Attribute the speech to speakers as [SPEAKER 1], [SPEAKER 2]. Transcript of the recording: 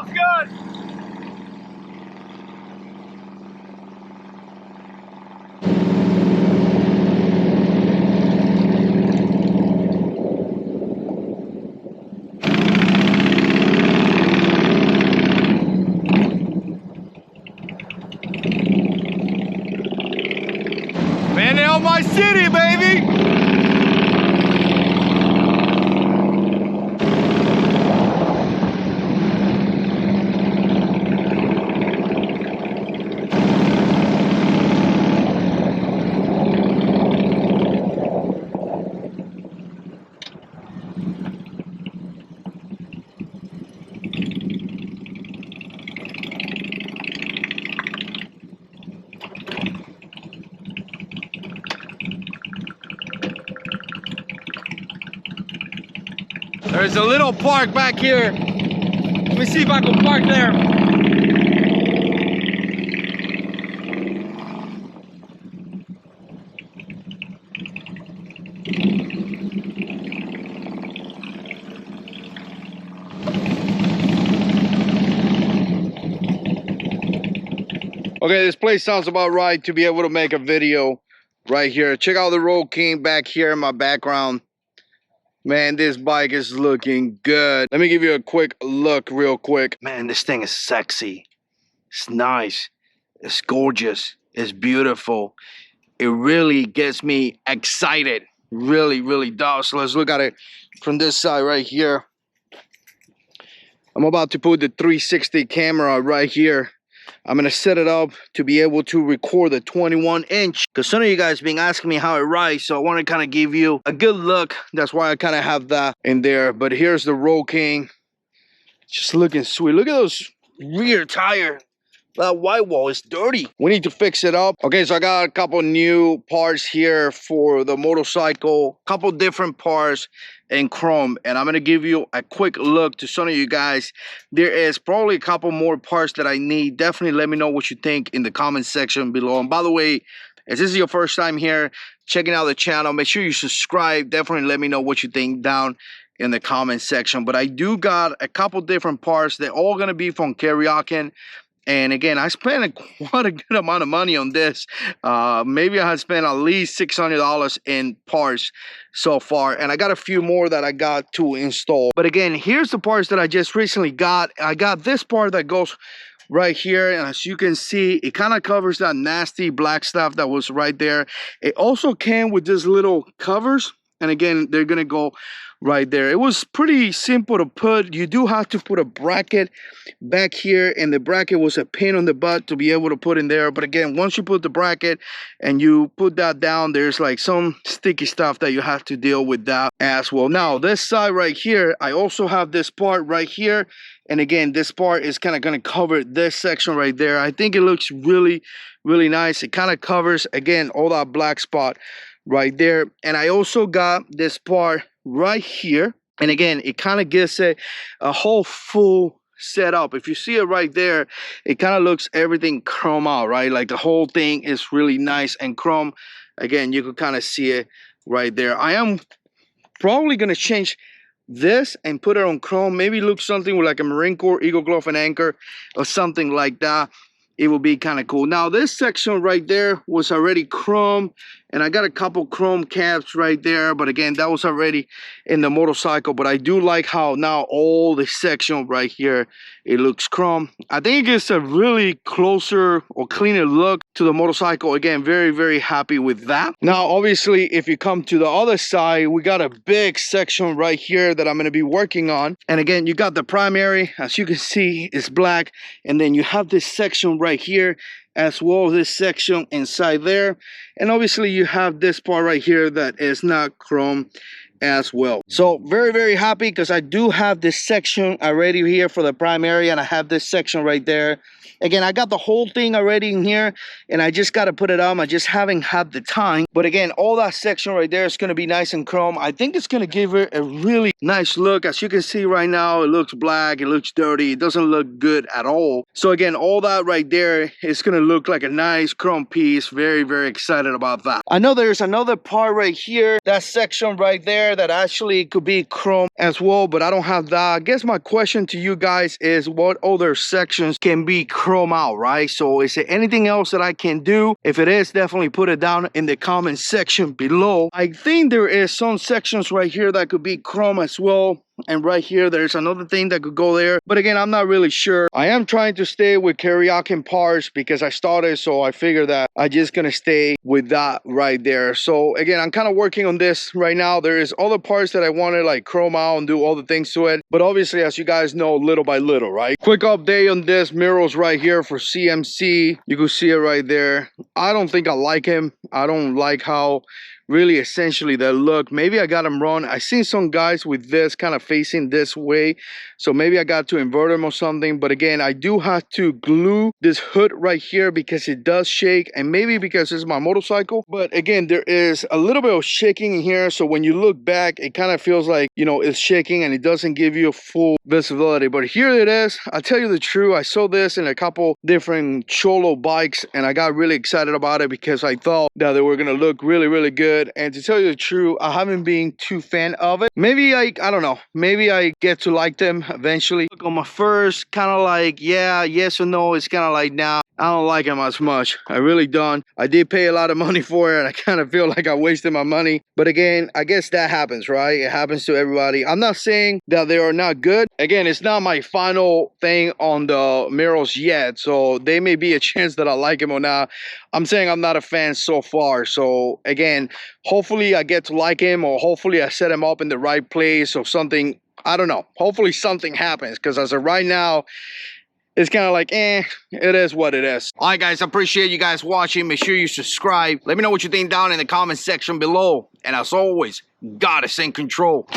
[SPEAKER 1] Smells good. Man, they're on my city, baby. There's a little park back here. Let me see if I can park there. Okay, this place sounds about right to be able to make a video right here. Check out the Road King back here in my background. Man, this bike is looking good. Let me give you a quick look real quick. Man, this thing is sexy. It's nice. It's gorgeous. It's beautiful. It really gets me excited. Really, really does. So let's look at it from this side right here. I'm about to put the 360 camera right here. I'm gonna set it up to be able to record the 21-inch because some of you guys been asking me how it rides, so I want to kind of give you a good look. That's why I kind of have that in there. But here's the Road King, just looking sweet. Look at those rear tire. That white wall is dirty. We need to fix it up. Okay, so I got a couple new parts here for the motorcycle, couple different parts in chrome, and I'm gonna give you a quick look to some of you guys. There is probably a couple more parts that I need. Definitely let me know what you think in the comment section below. And by the way, if this is your first time here checking out the channel, make sure you subscribe. Definitely let me know what you think down in the comment section. But I do got a couple different parts. They're all gonna be from Kuryakyn. And again, I spent quite a good amount of money on this. Maybe I had spent at least $600 in parts so far. And I got a few more that I got to install. But again, here's the parts that I just recently got. I got this part that goes right here. And as you can see, it kind of covers that nasty black stuff that was right there. It also came with these little covers. And again, they're going to go right there. It was pretty simple to put. You do have to put a bracket back here, and the bracket was a pain on the butt to be able to put in there. But again, once you put the bracket and you put that down, there's like some sticky stuff that you have to deal with that as well. Now, this side right here, I also have this part right here. And again, this part is kind of going to cover this section right there. I think it looks really, really nice. It kind of covers, again, all that black spot right there. And I also got this part right here, and again, it kind of gives a whole full setup. If you see it right there, it kind of looks everything chrome out, right? Like the whole thing is really nice and chrome. Again, you can kind of see it right there. I am probably going to change this and put it on chrome. Maybe look something with like a Marine Corps Eagle Glove and Anchor or something like that. It will be kind of cool. Now, this section right there was already chrome, and I got a couple chrome caps right there. But again, that was already in the motorcycle. But I do like how now all the section right here, it looks chrome. I think it gives a really closer or cleaner look to the motorcycle. Again, very, very happy with that. Now, obviously, if you come to the other side, we got a big section right here that I'm going to be working on. And again, you got the primary, as you can see, is black. And then you have this section right here, as well as this section inside there. And obviously, you have this part right here that is not chrome as well. So very, very happy because I do have this section already here for the primary, and I have this section right there. Again, I got the whole thing already in here, and I just got to put it on. I just haven't had the time. But again, all that section right there is going to be nice and chrome. I think it's going to give it a really nice look. As you can see right now, it looks black, it looks dirty, it doesn't look good at all. So again, all that right there is going to look like a nice chrome piece. Very, very excited about that. I know there's another part right here, that section right there here that actually could be chrome as well, but I don't have that. I guess my question to you guys is what other sections can be chrome out, right? So is there anything else that I can do? If it is, definitely put it down in the comment section below. I think there is some sections right here that could be chrome as well. And right here, there's another thing that could go there. But again, I'm not really sure. I am trying to stay with Kuryakyn parts because I started, so I figure that I'm just gonna stay with that right there. So again, I'm kind of working on this right now. There is other parts that I want to like chrome out and do all the things to it. But obviously, as you guys know, little by little, right? Quick update on this mirrors right here for CMC. You can see it right there. I don't think I like him. I don't like how really essentially they look. Maybe I got them wrong. I seen some guys with this kind of facing this way, so maybe I got to invert them or something. But again, I do have to glue this hood right here because it does shake, and maybe because this is my motorcycle. But again, there is a little bit of shaking in here, so when you look back, it kind of feels like, you know, it's shaking and it doesn't give you a full visibility. But here it is. I'll tell you the truth, I saw this in a couple different Cholo bikes and I got really excited about it because I thought that they were gonna look really, really good. And to tell you the truth, I haven't been too fan of it. Maybe I don't know, maybe I get to like them eventually. Look, on my first, kind of like, yeah, yes or no, it's kind of like, nah, I don't like them as much. I really don't. I did pay a lot of money for it. I kind of feel like I wasted my money. But again, I guess that happens, right? It happens to everybody. I'm not saying that they are not good. Again, it's not my final thing on the mirrors yet, so there may be a chance that I like them or not. I'm saying I'm not a fan so far. So again, hopefully I get to like him, or hopefully I set him up in the right place or something. I don't know. Hopefully something happens, because as of right now, it's kind of like, it is what it is. All right, guys, I appreciate you guys watching. Make sure you subscribe. Let me know what you think down in the comment section below. And as always, God is in control.